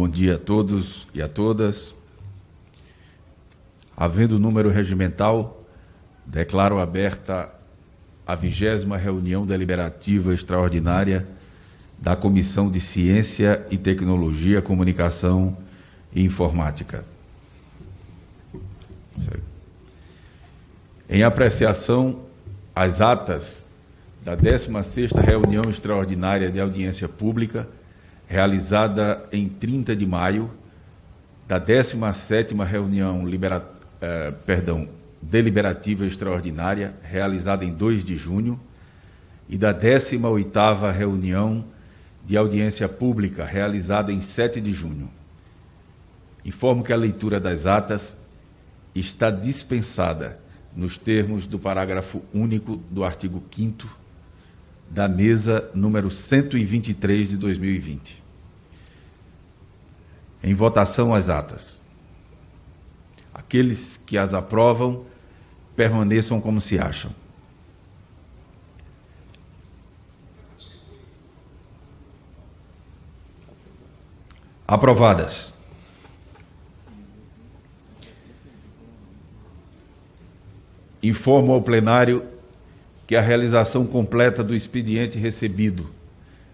Bom dia a todos e a todas. Havendo número regimental, declaro aberta a 20ª reunião deliberativa extraordinária da Comissão de Ciência e Tecnologia, Comunicação e Informática. Em apreciação, as atas da 16ª reunião extraordinária de audiência pública, realizada em 30 de maio, da 17ª reunião deliberativa extraordinária, realizada em 2 de junho, e da 18ª reunião de audiência pública, realizada em 7 de junho. Informo que a leitura das atas está dispensada nos termos do parágrafo único do artigo 5º da mesa número 123 de 2020. Em votação as atas. Aqueles que as aprovam, permaneçam como se acham. Aprovadas. Informo ao plenário que a realização completa do expediente recebido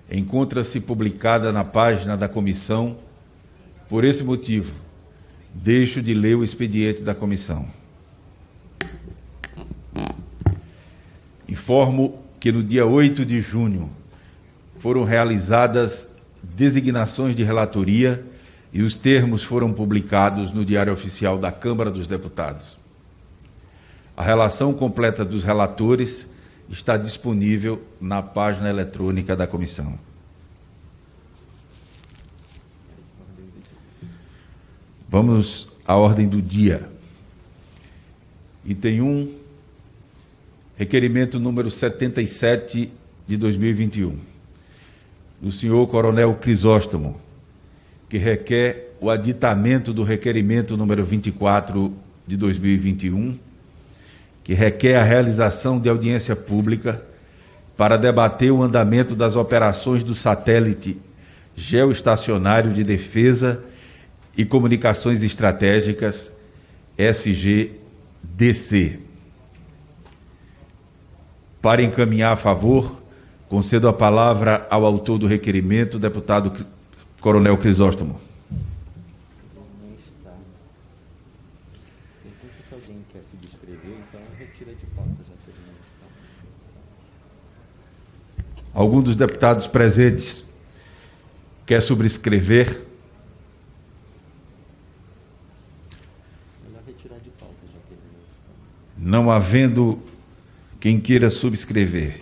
encontra-se publicada na página da comissão. Por esse motivo, deixo de ler o expediente da comissão. Informo que no dia 8 de junho foram realizadas designações de relatoria e os termos foram publicados no Diário Oficial da Câmara dos Deputados. A relação completa dos relatores está disponível na página eletrônica da comissão. Vamos à ordem do dia. Item 1, requerimento número 77 de 2021, do senhor Coronel Crisóstomo, que requer o aditamento do requerimento número 24 de 2021, que requer a realização de audiência pública para debater o andamento das operações do satélite geoestacionário de defesa e comunicações estratégicas, SGDC. Para encaminhar a favor, concedo a palavra ao autor do requerimento, deputado Coronel Crisóstomo. Algum dos deputados presentes quer subscrever? Não havendo quem queira subscrever.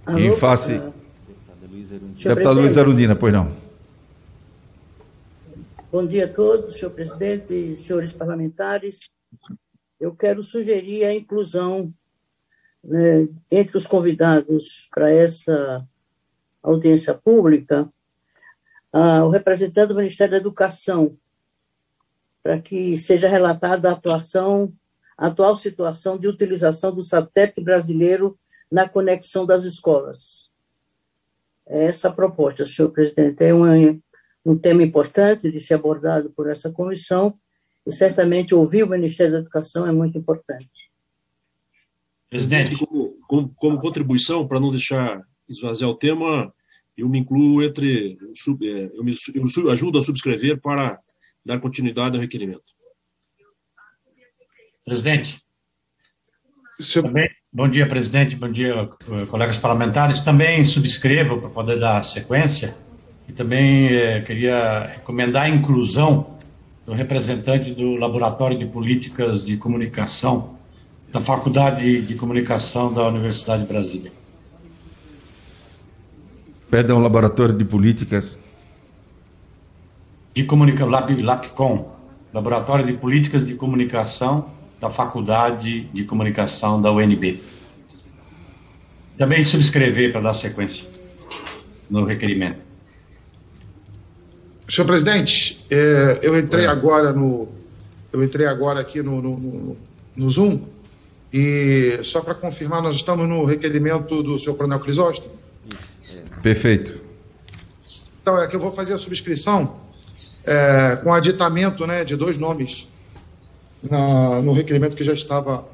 Alô, em face... Deputado Luiz Erundina, pois não. Bom dia a todos, senhor presidente e senhores parlamentares. Eu quero sugerir a inclusão, né, entre os convidados para essa audiência pública, o representante do Ministério da Educação, para que seja relatada a atual situação de utilização do satélite brasileiro na conexão das escolas. Essa proposta, senhor presidente, é um tema importante de ser abordado por essa comissão e certamente ouvir o Ministério da Educação é muito importante. Presidente, como contribuição, para não deixar esvaziar o tema, eu me incluo entre... Eu ajudo a subscrever para dar continuidade ao requerimento. Presidente. Também, bom dia, presidente. Bom dia, colegas parlamentares. Também subscrevo para poder dar sequência e também queria recomendar a inclusão do representante do Laboratório de Políticas de Comunicação da Faculdade de Comunicação da Universidade de Brasília. Perdão, Laboratório de Políticas... LAPCOM, Laboratório de Políticas de Comunicação da Faculdade de Comunicação da UNB. Também subscrever para dar sequência no requerimento. Senhor presidente, eu entrei agora aqui no Zoom e só para confirmar, nós estamos no requerimento do senhor Coronel Crisóstomo? Perfeito. Então, é que eu vou fazer a subscrição com aditamento, né, de 2 nomes no requerimento que já estava,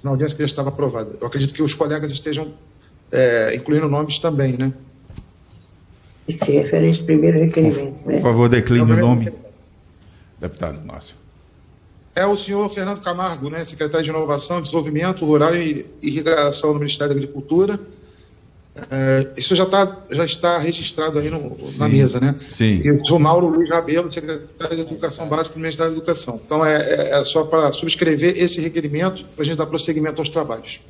na audiência que já estava aprovada. Eu acredito que os colegas estejam incluindo nomes também, né? Se refere a esse primeiro requerimento, né? Por favor, decline o nome. Deputado Márcio. É o senhor Fernando Camargo, né, secretário de Inovação, Desenvolvimento Rural e Irrigação do Ministério da Agricultura. Isso já está registrado aí na mesa, né? Sim. E o senhor Mauro Luiz Rabelo, secretário de Educação Básica do Ministério da Educação. Então, é só para subscrever esse requerimento para a gente dar prosseguimento aos trabalhos.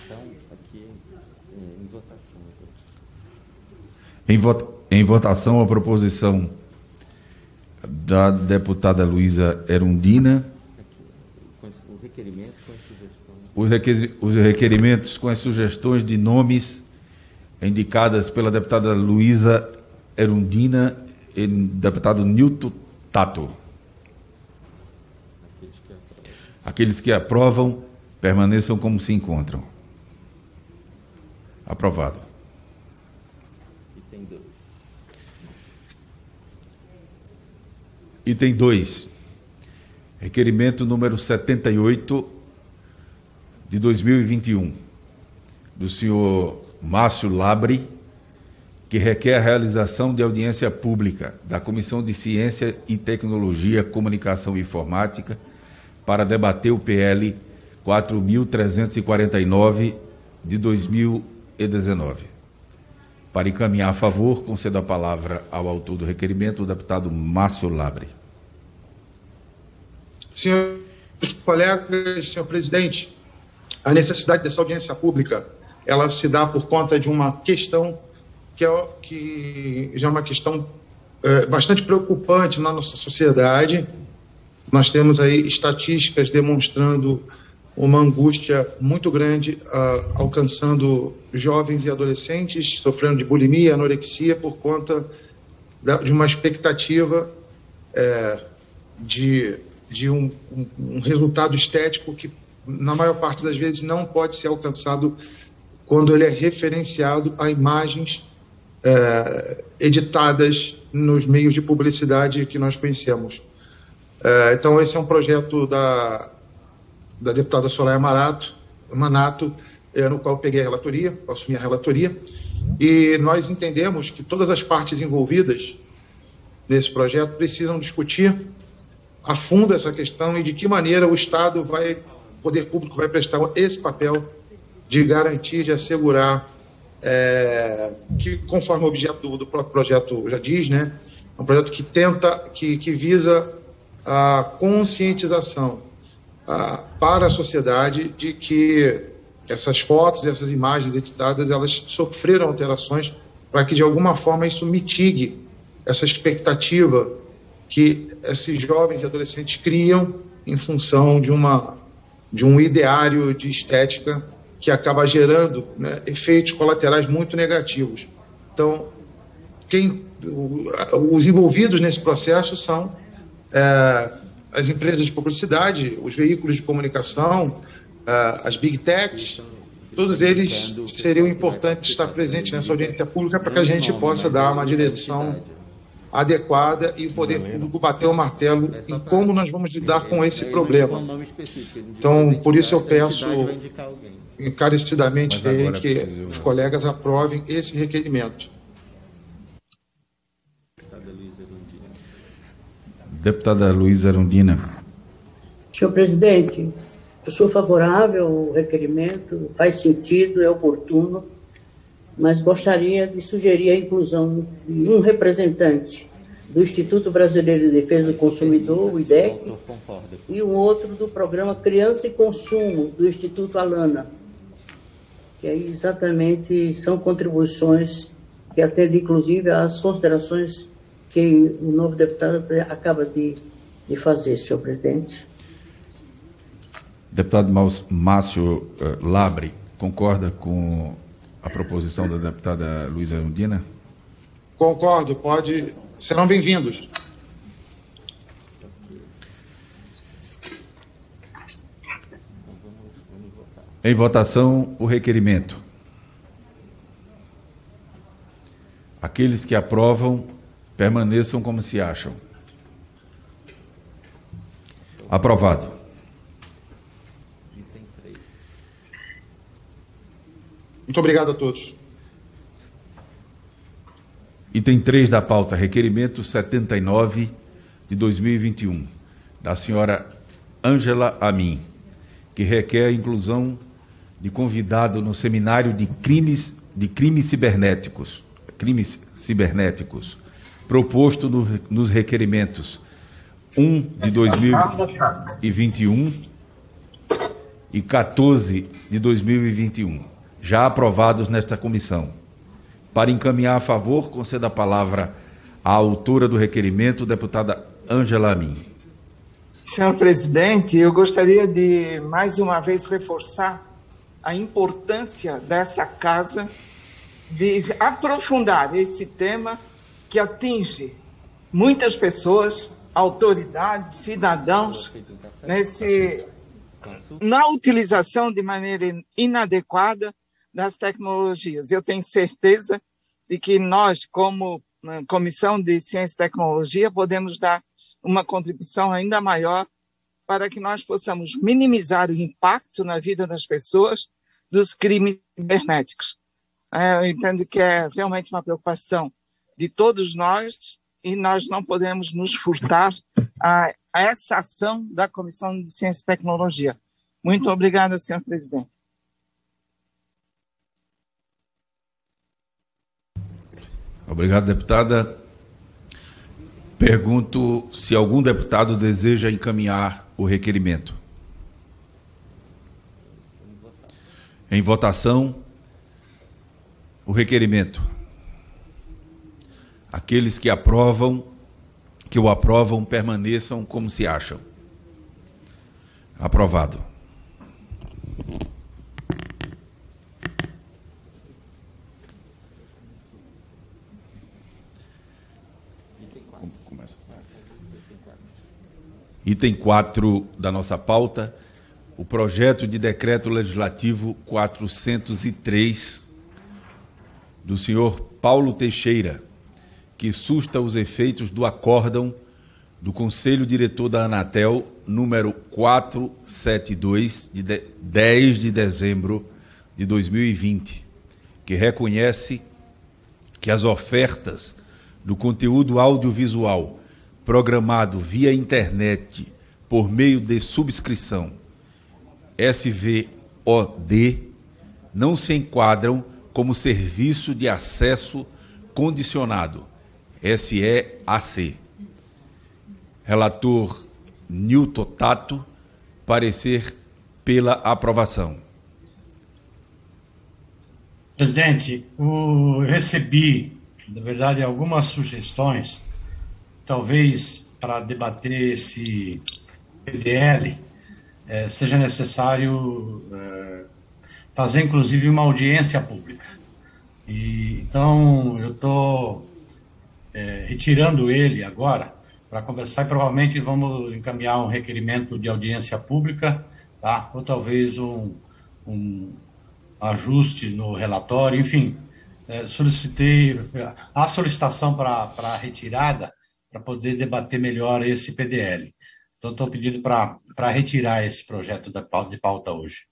Então, aqui em votação. Em votação, a proposição da deputada Luísa Erundina. O requerimento com as sugestões. Os requerimentos com as sugestões de nomes indicadas pela deputada Luísa Erundina e deputado Nilton Tato. Aqueles que aprovam, permaneçam como se encontram. Aprovado. Item 2. Requerimento número 78 de 2021, do senhor Márcio Labre, que requer a realização de audiência pública da Comissão de Ciência e Tecnologia, Comunicação e Informática para debater o PL 4.349 de 2019. Para encaminhar a favor, concedo a palavra ao autor do requerimento, o deputado Márcio Labre. Senhores colegas, senhor presidente, a necessidade dessa audiência pública, ela se dá por conta de uma questão que já é uma questão bastante preocupante na nossa sociedade. Nós temos aí estatísticas demonstrando uma angústia muito grande, alcançando jovens e adolescentes sofrendo de bulimia, anorexia, por conta de uma expectativa de um resultado estético que, na maior parte das vezes, não pode ser alcançado quando ele é referenciado a imagens editadas nos meios de publicidade que nós conhecemos. Então, esse é um projeto da deputada Soraya Manato, no qual eu peguei a relatoria, assumi a relatoria, e nós entendemos que todas as partes envolvidas nesse projeto precisam discutir a fundo essa questão e de que maneira o Estado o poder público vai prestar esse papel de garantir, de assegurar que, conforme o objeto do próprio projeto já diz, né, é um projeto que visa a conscientização para a sociedade de que essas fotos, essas imagens editadas, elas sofreram alterações para que, de alguma forma, isso mitigue essa expectativa que esses jovens e adolescentes criam em função de um ideário de estética que acaba gerando, né, efeitos colaterais muito negativos. Então, os envolvidos nesse processo são as empresas de publicidade, os veículos de comunicação, as big techs. Todos eles seriam importantes estar presentes nessa audiência pública para que a gente possa dar uma direção adequada e o poder público bater o martelo em como nós vamos lidar com esse problema. Então, por isso eu peço encarecidamente que os colegas aprovem esse requerimento. Deputada Luísa Erundina. Senhor presidente, eu sou favorável ao requerimento, faz sentido, é oportuno, mas gostaria de sugerir a inclusão de um representante do Instituto Brasileiro de Defesa do Consumidor, o IDEC, e um outro do programa Criança e Consumo, do Instituto Alana, que aí exatamente são contribuições que atendem, inclusive, às considerações que o novo deputado acaba de fazer, senhor presidente. Deputado Márcio Labre, concorda com a proposição da deputada Luísa Erundina? Concordo, serão bem-vindos. Em votação, o requerimento. Aqueles que aprovam, permaneçam como se acham. Aprovado. Muito obrigado a todos. Item 3 da pauta, requerimento 79 de 2021, da senhora Ângela Amin, que requer a inclusão de convidado no seminário de crimes cibernéticos, proposto nos requerimentos 1 de 2021 e 14 de 2021, já aprovados nesta comissão. Para encaminhar a favor, conceda a palavra à autora do requerimento, deputada Ângela Amin. Senhor presidente, eu gostaria de, mais uma vez, reforçar a importância dessa casa de aprofundar esse tema que atinge muitas pessoas, autoridades, cidadãos, na utilização de maneira inadequada das tecnologias. Eu tenho certeza de que nós, como Comissão de Ciência e Tecnologia, podemos dar uma contribuição ainda maior para que nós possamos minimizar o impacto na vida das pessoas dos crimes cibernéticos. Eu entendo que é realmente uma preocupação de todos nós e nós não podemos nos furtar a essa ação da Comissão de Ciência e Tecnologia. Muito obrigada, senhor presidente. Obrigado, deputada. Pergunto se algum deputado deseja encaminhar o requerimento. Em votação, o requerimento. Aqueles que o aprovam, permaneçam como se acham. Aprovado. Item 4 da nossa pauta, o projeto de decreto legislativo 403 do senhor Paulo Teixeira, que susta os efeitos do acórdão do Conselho Diretor da Anatel, número 472, de 10 de dezembro de 2020, que reconhece que as ofertas do conteúdo audiovisual programado via internet por meio de subscrição SVOD não se enquadram como serviço de acesso condicionado, SEAC. Relator Nilton Tato, parecer pela aprovação. Presidente, eu recebi, na verdade, algumas sugestões. Talvez para debater esse PDL seja necessário fazer, inclusive, uma audiência pública. Então, eu estou retirando ele agora para conversar e provavelmente vamos encaminhar um requerimento de audiência pública, tá? Ou talvez um ajuste no relatório, enfim. Solicitei a solicitação para retirada para poder debater melhor esse PDL. Então, estou pedindo para retirar esse projeto de pauta hoje.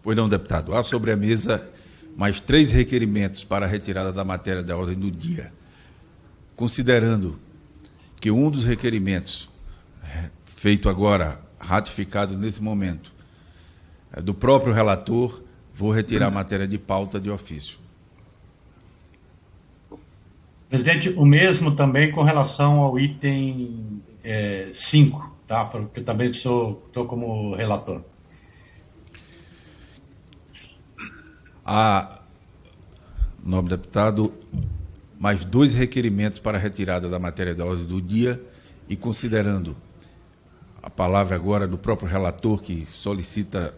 Pois não, deputado. Há sobre a mesa mais 3 requerimentos para a retirada da matéria da ordem do dia. Considerando que um dos requerimentos, feito agora, ratificado nesse momento, é do próprio relator, vou retirar a matéria de pauta de ofício. Presidente, o mesmo também com relação ao item 5, tá? Porque eu também estou como relator. Nobre deputado, mais 2 requerimentos para a retirada da matéria da ordem do dia e considerando a palavra agora do próprio relator que solicita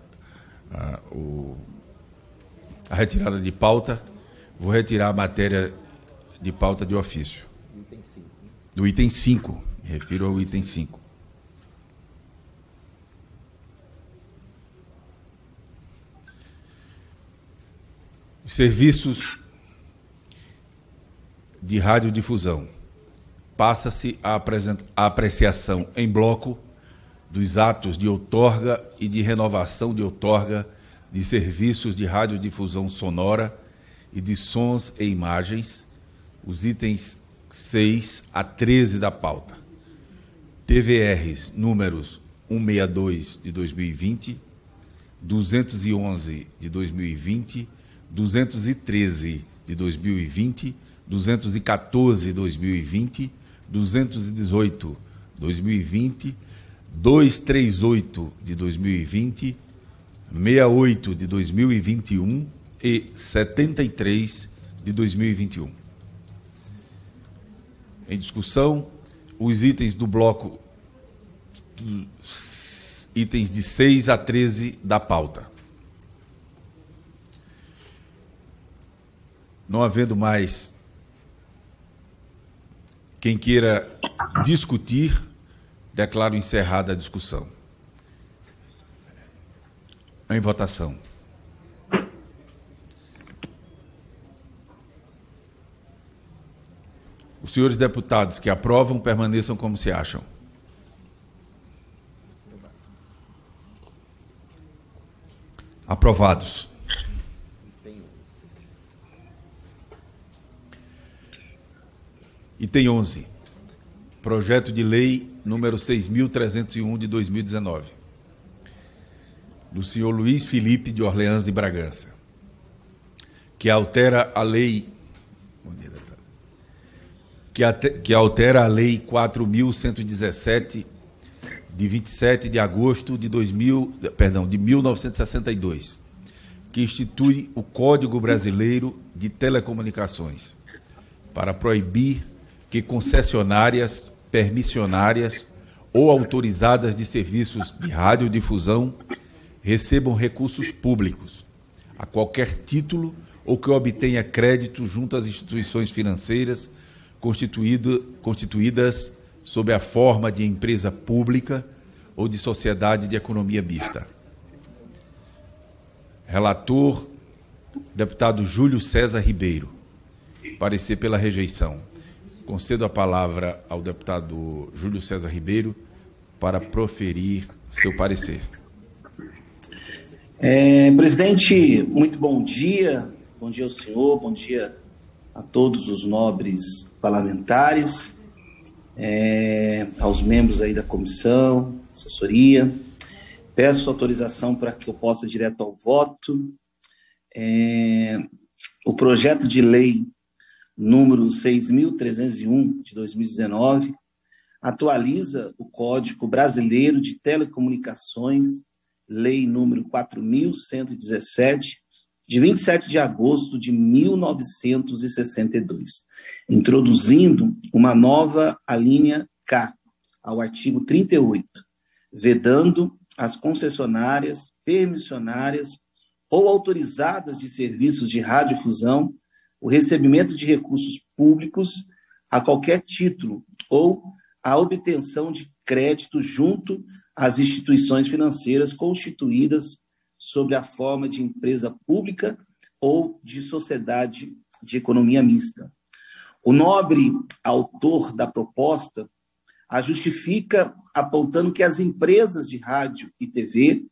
a retirada de pauta, vou retirar a matéria de pauta de ofício. Do item 5, me refiro ao item 5. Serviços de radiodifusão. Passa-se a apreciação em bloco dos atos de outorga e de renovação de outorga de serviços de radiodifusão sonora e de sons e imagens, os itens 6 a 13 da pauta. TVRs números 162 de 2020, 211 de 2020, 213 de 2020, 214 de 2020, 218 de 2020, 238 de 2020, 68 de 2021 e 73 de 2021. Em discussão, os itens do bloco, itens de 6 a 13 da pauta. Não havendo mais quem queira discutir, declaro encerrada a discussão. Em votação. Os senhores deputados que aprovam permaneçam como se acham. Aprovados. Item 11. Projeto de lei número 6.301 de 2019. Do senhor Luiz Felipe de Orleans e Bragança, que altera a lei que altera a lei 4.117 de 27 de agosto de 1962, que institui o Código Brasileiro de Telecomunicações para proibir que concessionárias, permissionárias ou autorizadas de serviços de radiodifusão recebam recursos públicos, a qualquer título ou que obtenha crédito junto às instituições financeiras constituídas sob a forma de empresa pública ou de sociedade de economia mista. Relator, deputado Júlio César Ribeiro. Parecer pela rejeição. Concedo a palavra ao deputado Júlio César Ribeiro para proferir seu parecer. Presidente, muito bom dia. Bom dia ao senhor, bom dia a todos os nobres parlamentares, aos membros aí da comissão, assessoria. Peço autorização para que eu possa ir direto ao voto. O projeto de lei número 6.301 de 2019 atualiza o Código Brasileiro de Telecomunicações, lei número 4.117, de 27 de agosto de 1962, introduzindo uma nova alínea K ao artigo 38, vedando as concessionárias, permissionárias ou autorizadas de serviços de radiodifusão o recebimento de recursos públicos a qualquer título ou a obtenção de crédito junto às instituições financeiras constituídas sob a forma de empresa pública ou de sociedade de economia mista. O nobre autor da proposta a justifica apontando que as empresas de rádio e TV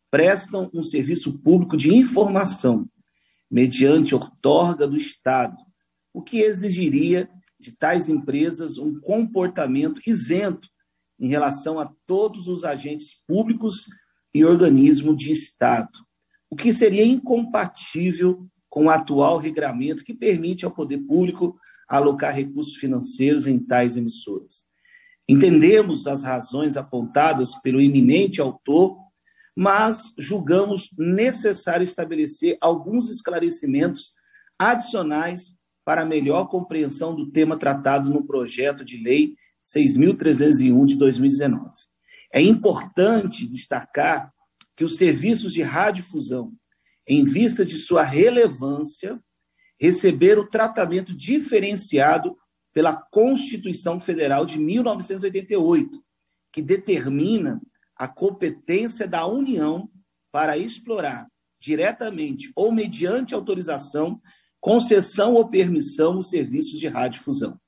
prestam um serviço público de informação mediante outorga do Estado, o que exigiria de tais empresas um comportamento isento em relação a todos os agentes públicos e organismos de Estado, o que seria incompatível com o atual regramento que permite ao poder público alocar recursos financeiros em tais emissoras. Entendemos as razões apontadas pelo eminente autor, mas julgamos necessário estabelecer alguns esclarecimentos adicionais para a melhor compreensão do tema tratado no projeto de lei 6.301 de 2019. É importante destacar que os serviços de radiodifusão, em vista de sua relevância, receberam o tratamento diferenciado pela Constituição Federal de 1988, que determina a competência da União para explorar, diretamente ou mediante autorização, concessão ou permissão nos serviços de radiodifusão.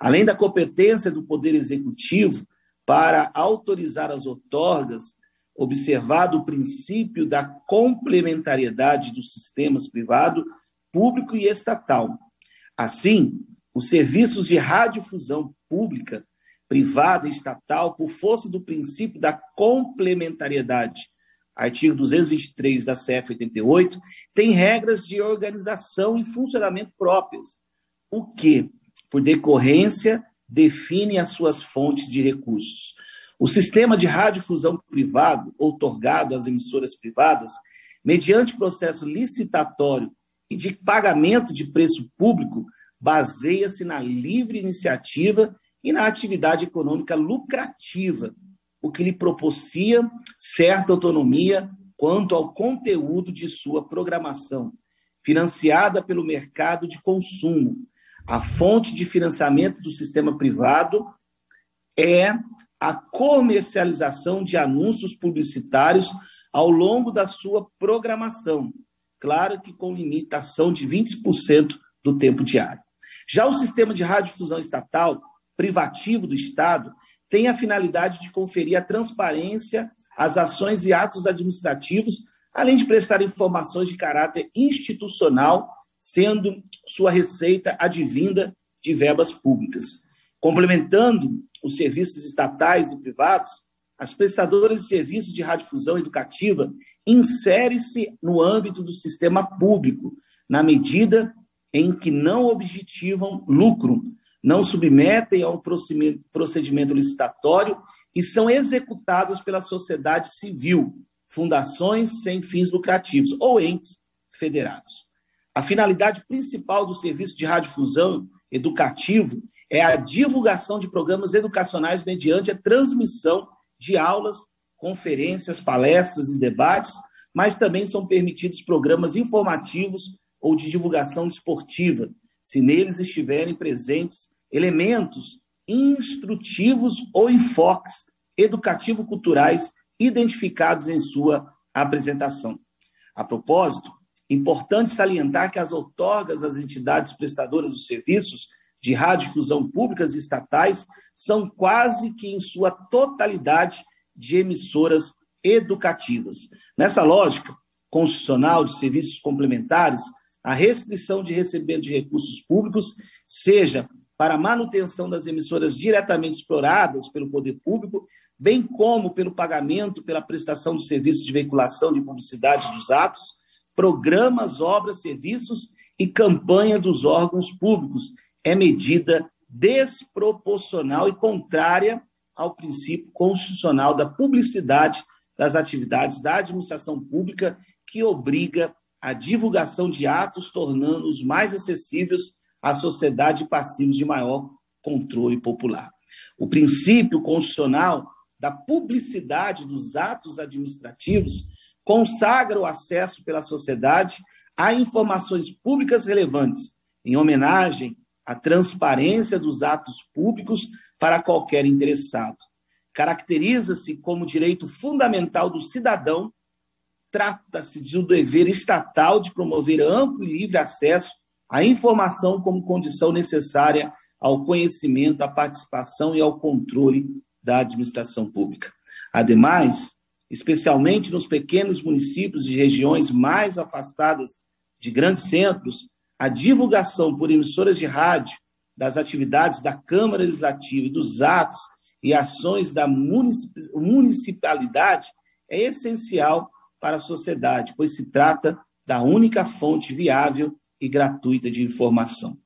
Além da competência do Poder Executivo para autorizar as outorgas, observado o princípio da complementariedade dos sistemas privado, público e estatal. Assim, os serviços de radiodifusão pública, privada e estatal, por força do princípio da complementariedade, artigo 223 da CF 88, têm regras de organização e funcionamento próprias, o que, por decorrência, define as suas fontes de recursos. O sistema de radiodifusão privado, outorgado às emissoras privadas, mediante processo licitatório e de pagamento de preço público, baseia-se na livre iniciativa e na atividade econômica lucrativa, o que lhe propicia certa autonomia quanto ao conteúdo de sua programação, financiada pelo mercado de consumo. A fonte de financiamento do sistema privado é a comercialização de anúncios publicitários ao longo da sua programação, claro que com limitação de 20% do tempo diário. Já o sistema de radiodifusão estatal, privativo do Estado, tem a finalidade de conferir a transparência às ações e atos administrativos, além de prestar informações de caráter institucional, sendo sua receita advinda de verbas públicas. Complementando os serviços estatais e privados, as prestadoras de serviços de radiodifusão educativa inserem-se no âmbito do sistema público, na medida em que não objetivam lucro, não submetem ao procedimento licitatório e são executadas pela sociedade civil, fundações sem fins lucrativos ou entes federados. A finalidade principal do serviço de radiodifusão educativo é a divulgação de programas educacionais mediante a transmissão de aulas, conferências, palestras e debates, mas também são permitidos programas informativos ou de divulgação desportiva, se neles estiverem presentes elementos instrutivos ou enfoques educativo-culturais identificados em sua apresentação. A propósito, importante salientar que as outorgas às entidades prestadoras dos serviços de radiodifusão públicas e estatais são quase que em sua totalidade de emissoras educativas. Nessa lógica constitucional de serviços complementares, a restrição de recebimento de recursos públicos, seja para a manutenção das emissoras diretamente exploradas pelo poder público, bem como pelo pagamento pela prestação de serviços de veiculação de publicidade dos atos, programas, obras, serviços e campanha dos órgãos públicos, é medida desproporcional e contrária ao princípio constitucional da publicidade das atividades da administração pública, que obriga a divulgação de atos, tornando-os mais acessíveis à sociedade e passivos de maior controle popular. O princípio constitucional da publicidade dos atos administrativos consagra o acesso pela sociedade a informações públicas relevantes, em homenagem à transparência dos atos públicos para qualquer interessado. Caracteriza-se como direito fundamental do cidadão. Trata-se de um dever estatal de promover amplo e livre acesso à informação como condição necessária ao conhecimento, à participação e ao controle da administração pública. Ademais, especialmente nos pequenos municípios e regiões mais afastadas de grandes centros, a divulgação por emissoras de rádio das atividades da Câmara Legislativa e dos atos e ações da municipalidade é essencial para a sociedade, pois se trata da única fonte viável e gratuita de informação.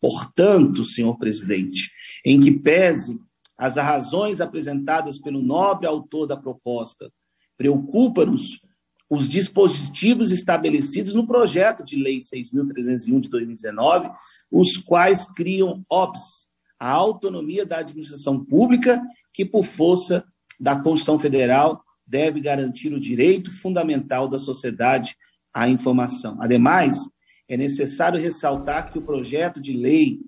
Portanto, senhor presidente, em que pese as razões apresentadas pelo nobre autor da proposta, preocupa-nos os dispositivos estabelecidos no projeto de lei 6.301 de 2019, os quais criam, óbice, a autonomia da administração pública, que, por força da Constituição Federal, deve garantir o direito fundamental da sociedade à informação. Ademais, é necessário ressaltar que o projeto de lei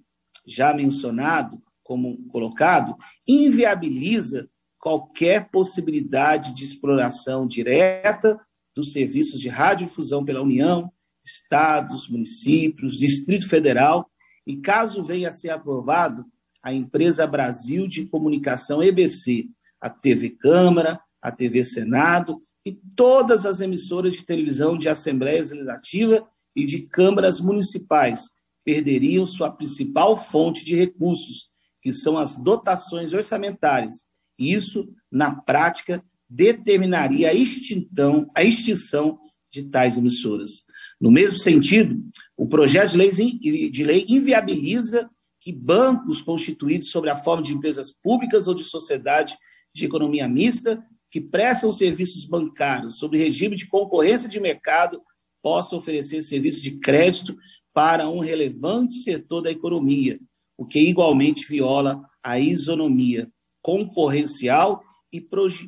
já mencionado, como colocado, inviabiliza qualquer possibilidade de exploração direta dos serviços de radiodifusão pela União, estados, municípios, Distrito Federal e, caso venha a ser aprovado, a Empresa Brasil de Comunicação EBC, a TV Câmara, a TV Senado e todas as emissoras de televisão de Assembleia Legislativa e de câmaras municipais perderiam sua principal fonte de recursos, que são as dotações orçamentárias. Isso, na prática, determinaria a extinção de tais emissoras. No mesmo sentido, o projeto de lei inviabiliza que bancos constituídos sob a forma de empresas públicas ou de sociedade de economia mista que prestam serviços bancários sob regime de concorrência de mercado possam oferecer serviços de crédito para um relevante setor da economia, o que igualmente viola a isonomia concorrencial e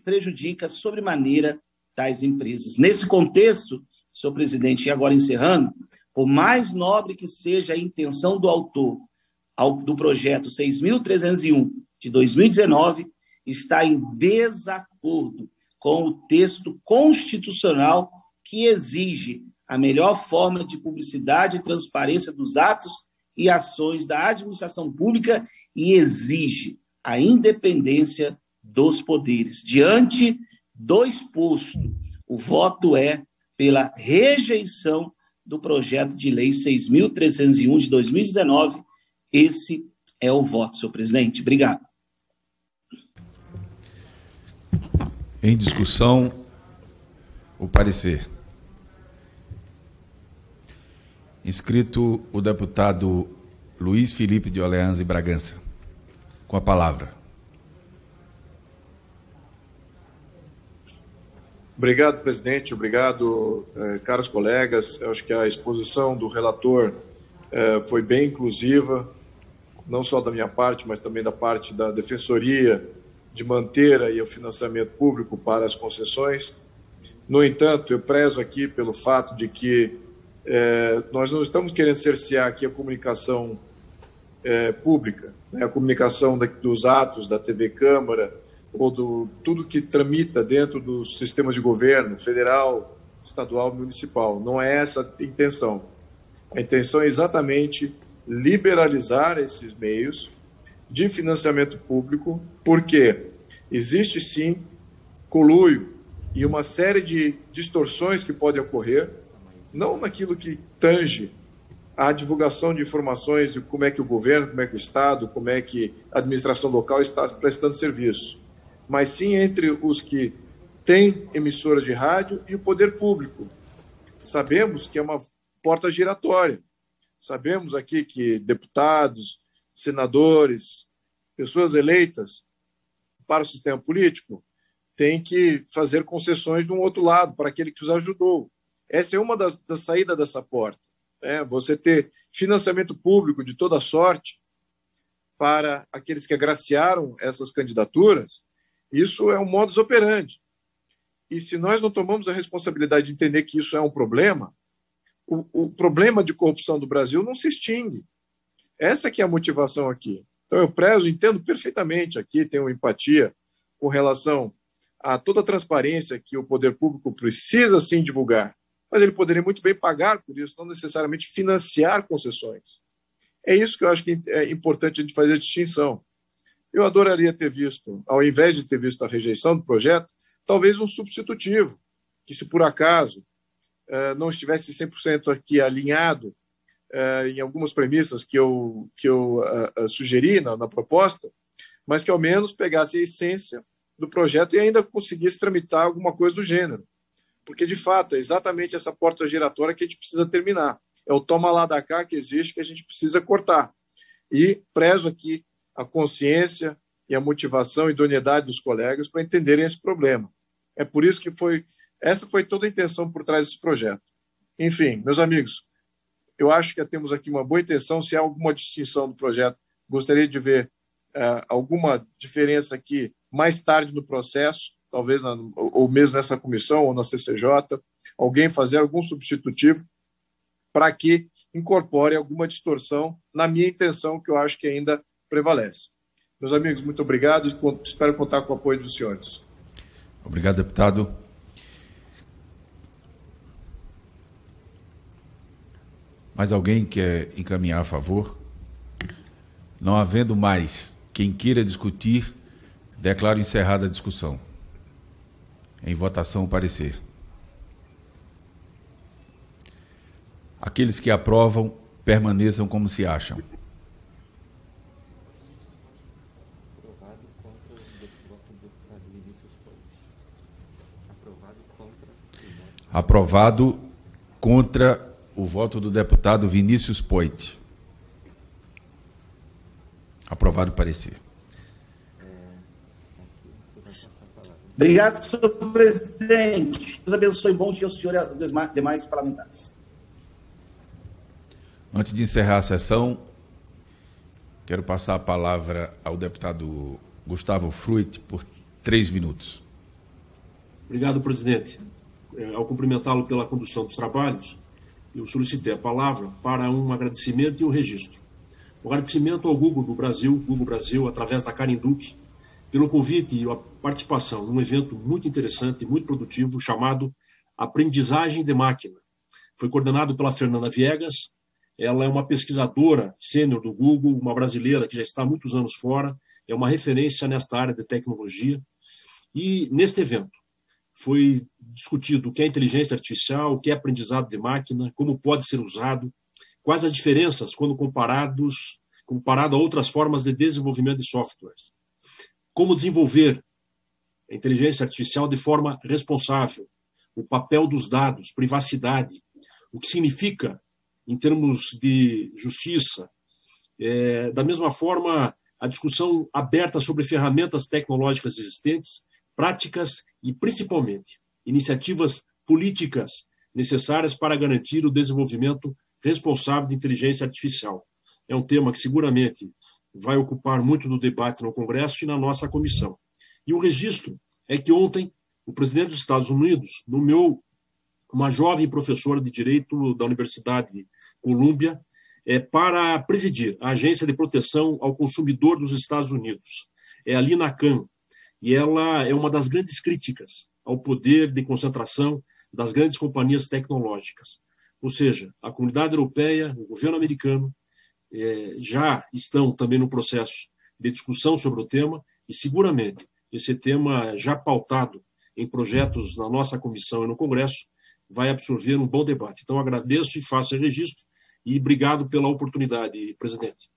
prejudica sobremaneira tais empresas. Nesse contexto, senhor presidente, e agora encerrando, por mais nobre que seja a intenção do autor do projeto 6.301 de 2019, está em desacordo com o texto constitucional que exige a melhor forma de publicidade e transparência dos atos e ações da administração pública e exige a independência dos poderes. Diante do exposto, o voto é pela rejeição do projeto de lei 6.301 de 2019. Esse é o voto, senhor presidente. Obrigado. Em discussão, o parecer. Inscrito o deputado Luiz Felipe de Orleans e Bragança. Com a palavra. Obrigado, presidente. Obrigado, caros colegas. Eu acho que a exposição do relator foi bem inclusiva, não só da minha parte, mas também da parte da Defensoria, de manter aí o financiamento público para as concessões. No entanto, eu prezo aqui pelo fato de que nós não estamos querendo cercear aqui a comunicação pública, né? A comunicação dos atos da TV Câmara ou tudo que tramita dentro do sistema de governo federal, estadual e municipal. Não é essa a intenção. A intenção é exatamente liberalizar esses meios de financiamento público, porque existe sim conluio e uma série de distorções que podem ocorrer, não naquilo que tange a divulgação de informações de como é que o governo, como é que o Estado, como é que a administração local está prestando serviço, mas sim entre os que têm emissora de rádio e o poder público. Sabemos que é uma porta giratória. Sabemos aqui que deputados, senadores, pessoas eleitas para o sistema político têm que fazer concessões de um outro lado para aquele que os ajudou. Essa é uma das saídas dessa porta. Você ter financiamento público de toda sorte para aqueles que agraciaram essas candidaturas, isso é um modus operandi. E se nós não tomamos a responsabilidade de entender que isso é um problema, o problema de corrupção do Brasil não se extingue. Essa que é a motivação aqui. Então eu prezo, entendo perfeitamente aqui, tenho empatia com relação a toda a transparência que o poder público precisa sim divulgar, mas ele poderia muito bem pagar por isso, não necessariamente financiar concessões. É isso que eu acho que é importante a gente fazer a distinção. Eu adoraria ter visto, ao invés de ter visto a rejeição do projeto, talvez um substitutivo, que se por acaso não estivesse 100% aqui alinhado em algumas premissas que eu sugeri na proposta, mas que ao menos pegasse a essência do projeto e ainda conseguisse tramitar alguma coisa do gênero. Porque, de fato, é exatamente essa porta giratória que a gente precisa terminar. É o toma lá da cá que existe que a gente precisa cortar. E prezo aqui a consciência e a motivação e idoneidade dos colegas para entenderem esse problema. É por isso que essa foi toda a intenção por trás desse projeto. Enfim, meus amigos, eu acho que temos aqui uma boa intenção. Se há alguma distinção do projeto, gostaria de ver alguma diferença aqui mais tarde no processo, talvez ou mesmo nessa comissão ou na CCJ, alguém fazer algum substitutivo para que incorpore alguma distorção na minha intenção, que eu acho que ainda prevalece. Meus amigos, muito obrigado e espero contar com o apoio dos senhores. Obrigado, deputado. Mais alguém quer encaminhar a favor? Não havendo mais quem queira discutir, declaro encerrada a discussão. Em votação o parecer. Aqueles que aprovam, permaneçam como se acham. Aprovado contra o voto do deputado Vinícius Poit. Aprovado o parecer. Obrigado, senhor presidente. Deus abençoe. Bom dia ao senhor e aos demais parlamentares. Antes de encerrar a sessão, quero passar a palavra ao deputado Gustavo Fruit por 3 minutos. Obrigado, presidente. Ao cumprimentá-lo pela condução dos trabalhos, eu solicitei a palavra para um agradecimento e um registro. O agradecimento ao Google Brasil, através da Karen Duque, pelo convite e a participação num evento muito interessante e muito produtivo chamado Aprendizagem de Máquina. Foi coordenado pela Fernanda Viegas. Ela é uma pesquisadora sênior do Google, uma brasileira que já está há muitos anos fora, é uma referência nesta área de tecnologia. E neste evento foi discutido o que é inteligência artificial, o que é aprendizado de máquina, como pode ser usado, quais as diferenças quando comparado a outras formas de desenvolvimento de softwares. Como desenvolver a inteligência artificial de forma responsável, o papel dos dados, privacidade, o que significa em termos de justiça. Da mesma forma, a discussão aberta sobre ferramentas tecnológicas existentes, práticas e, principalmente, iniciativas políticas necessárias para garantir o desenvolvimento responsável de inteligência artificial. É um tema que seguramente vai ocupar muito do debate no Congresso e na nossa comissão. E o registro é que ontem o presidente dos Estados Unidos nomeou uma jovem professora de Direito da Universidade Columbia para presidir a Agência de Proteção ao Consumidor dos Estados Unidos. É a Lina Khan, e ela é uma das grandes críticas ao poder de concentração das grandes companhias tecnológicas. Ou seja, a comunidade europeia, o governo americano, já estão também no processo de discussão sobre o tema, e seguramente esse tema já pautado em projetos na nossa comissão e no Congresso vai absorver um bom debate. Então, agradeço e faço esse registro, e obrigado pela oportunidade, presidente.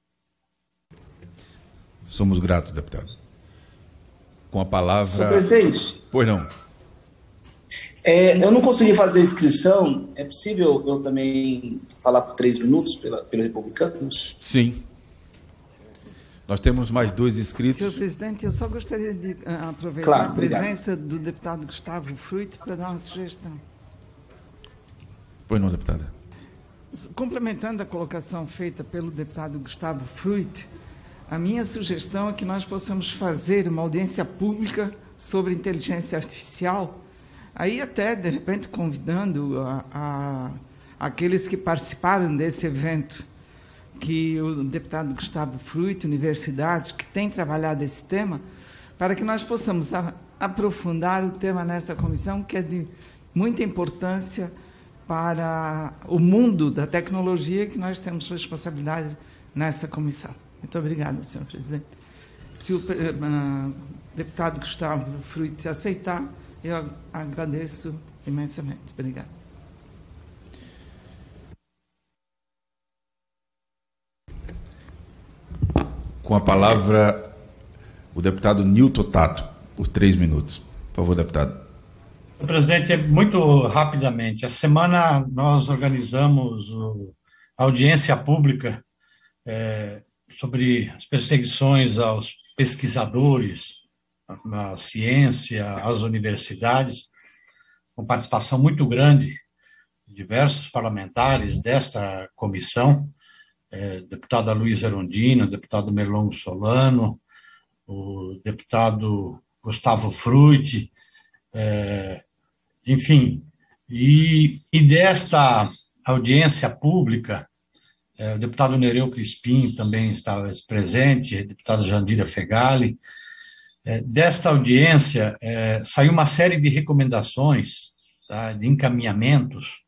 Somos gratos, deputado. Com a palavra... Senhor presidente. Pois não. Eu não consegui fazer a inscrição. É possível eu também falar por 3 minutos pelo Republicanos? Sim. Nós temos mais 2 inscritos. Senhor presidente, eu só gostaria de aproveitar a presença do deputado Gustavo Fruit para dar uma sugestão. Pois não, deputada. Complementando a colocação feita pelo deputado Gustavo Fruit, a minha sugestão é que nós possamos fazer uma audiência pública sobre inteligência artificial, aí até, de repente, convidando aqueles que participaram desse evento, que o deputado Gustavo Fruit, universidades que têm trabalhado esse tema, para que nós possamos aprofundar o tema nessa comissão, que é de muita importância para o mundo da tecnologia, que nós temos responsabilidade nessa comissão. Muito obrigada, senhor presidente. Se o deputado Gustavo Fruit aceitar, eu agradeço imensamente. Obrigada. Com a palavra, o deputado Nilton Tato, por 3 minutos. Por favor, deputado. Senhor presidente, muito rapidamente. Essa semana nós organizamos a audiência pública sobre as perseguições aos pesquisadores, à ciência, às universidades, com participação muito grande de diversos parlamentares desta comissão, deputada Luísa Erundina, deputado Merlong Solano, o deputado Gustavo Fruit, enfim, e desta audiência pública, o deputado Nereu Crispim também estava presente, a deputada Jandira Fegali. Desta audiência saiu uma série de recomendações, tá, de encaminhamentos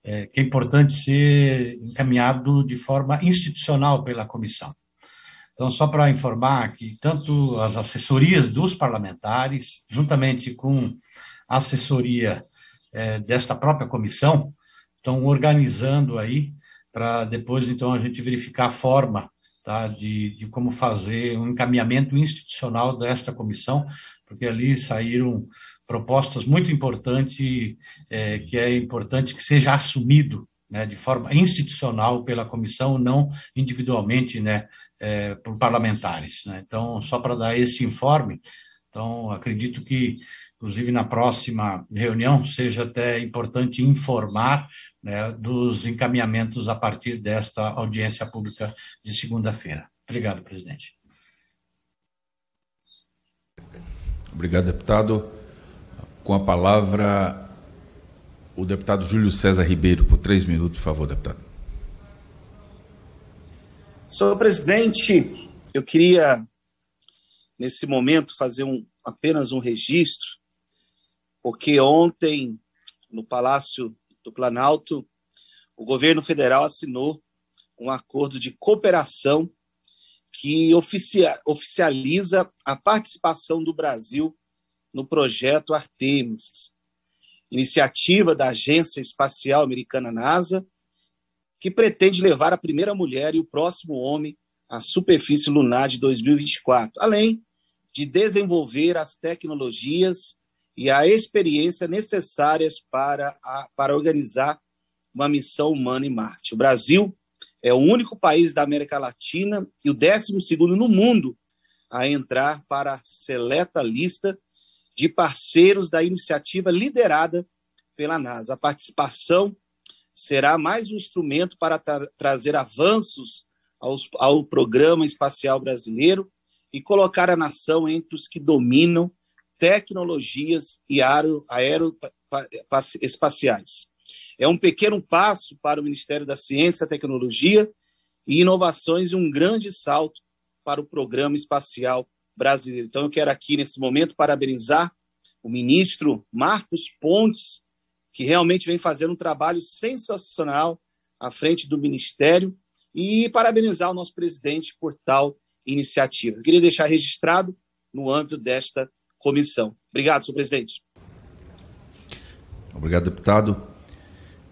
que é importante ser encaminhado de forma institucional pela comissão. Então, só para informar que tanto as assessorias dos parlamentares, juntamente com a assessoria desta própria comissão, estão organizando aí para depois, então, a gente verificar a forma, tá, de como fazer um encaminhamento institucional desta comissão, porque ali saíram propostas muito importantes, que é importante que seja assumido, né, de forma institucional pela comissão, não individualmente, né, por parlamentares, né? Então, só para dar esse informe, então, acredito que, inclusive, na próxima reunião, seja até importante informar, né, dos encaminhamentos a partir desta audiência pública de segunda-feira. Obrigado, presidente. Obrigado, deputado. Com a palavra, o deputado Júlio César Ribeiro, por 3 minutos, por favor, deputado. Senhor presidente, eu queria, nesse momento, fazer apenas um registro, porque ontem, no Palácio do Planalto, o governo federal assinou um acordo de cooperação que oficializa a participação do Brasil no projeto Artemis, iniciativa da Agência Espacial Americana NASA, que pretende levar a primeira mulher e o próximo homem à superfície lunar de 2024, além de desenvolver as tecnologias e a experiência necessárias para organizar uma missão humana em Marte. O Brasil é o único país da América Latina e o 12º no mundo a entrar para a seleta lista de parceiros da iniciativa liderada pela NASA. A participação será mais um instrumento para trazer avanços ao programa espacial brasileiro e colocar a nação entre os que dominam tecnologias e aeroespaciais. É um pequeno passo para o Ministério da Ciência, Tecnologia e Inovações e um grande salto para o programa espacial brasileiro. Então, eu quero aqui, nesse momento, parabenizar o ministro Marcos Pontes, que realmente vem fazendo um trabalho sensacional à frente do Ministério, e parabenizar o nosso presidente por tal iniciativa. Eu queria deixar registrado no âmbito desta comissão. Obrigado, senhor presidente. Obrigado, deputado.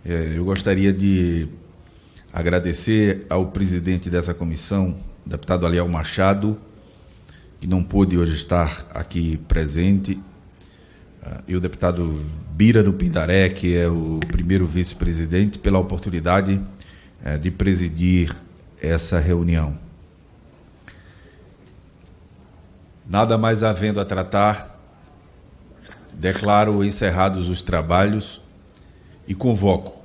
Eu gostaria de agradecer ao presidente dessa comissão, deputado Aliel Machado, que não pôde hoje estar aqui presente, e o deputado Bira do Pindaré, que é o primeiro vice-presidente, pela oportunidade de presidir essa reunião. Nada mais havendo a tratar, declaro encerrados os trabalhos e convoco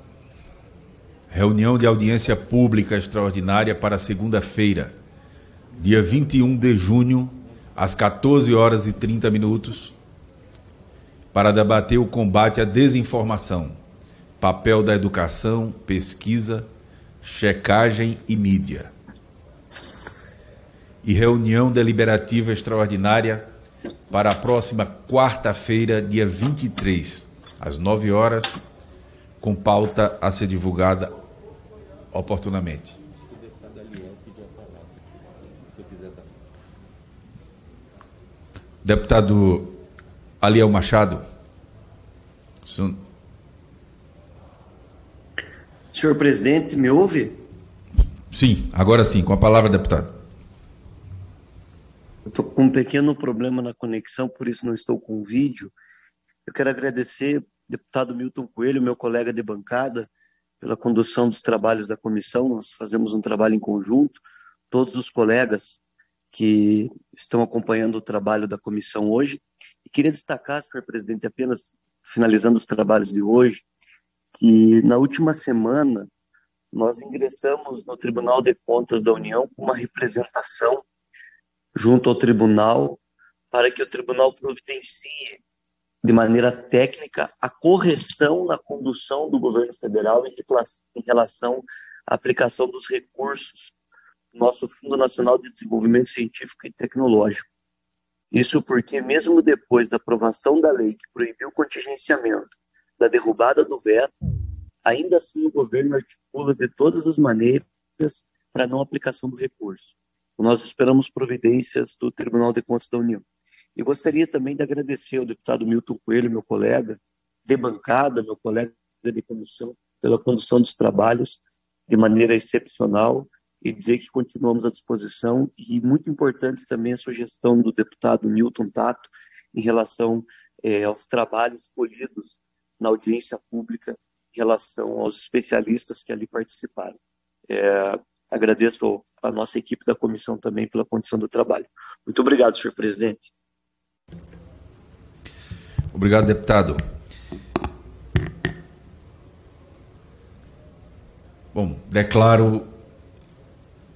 reunião de audiência pública extraordinária para segunda-feira, dia 21 de junho, às 14h30, para debater o combate à desinformação, papel da educação, pesquisa, checagem e mídia. E reunião deliberativa extraordinária para a próxima quarta-feira, dia 23, às 9h, com pauta a ser divulgada oportunamente. Deputado Aliel Machado. Senhor presidente, me ouve? Sim, agora sim, com a palavra, deputado. Eu estou com um pequeno problema na conexão, por isso não estou com o vídeo. Eu quero agradecer, deputado Milton Coelho, meu colega de bancada, pela condução dos trabalhos da comissão. Nós fazemos um trabalho em conjunto, todos os colegas que estão acompanhando o trabalho da comissão hoje. E queria destacar, senhor presidente, apenas finalizando os trabalhos de hoje, que na última semana nós ingressamos no Tribunal de Contas da União com uma representação junto ao tribunal para que o tribunal providencie de maneira técnica a correção na condução do governo federal em relação à aplicação dos recursos do nosso Fundo Nacional de Desenvolvimento Científico e Tecnológico. Isso porque, mesmo depois da aprovação da lei que proibiu o contingenciamento, da derrubada do veto, ainda assim o governo articula de todas as maneiras para a não aplicação do recurso. Nós esperamos providências do Tribunal de Contas da União. E gostaria também de agradecer ao deputado Milton Coelho, meu colega de bancada, meu colega de comissão, pela condução dos trabalhos de maneira excepcional e dizer que continuamos à disposição. E muito importante também a sugestão do deputado Newton Tato em relação aos trabalhos colhidos na audiência pública em relação aos especialistas que ali participaram. Agradeço a nossa equipe da comissão também pela condição do trabalho. Muito obrigado, senhor presidente. Obrigado, deputado. Bom, declaro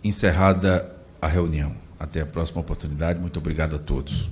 encerrada a reunião. Até a próxima oportunidade. Muito obrigado a todos.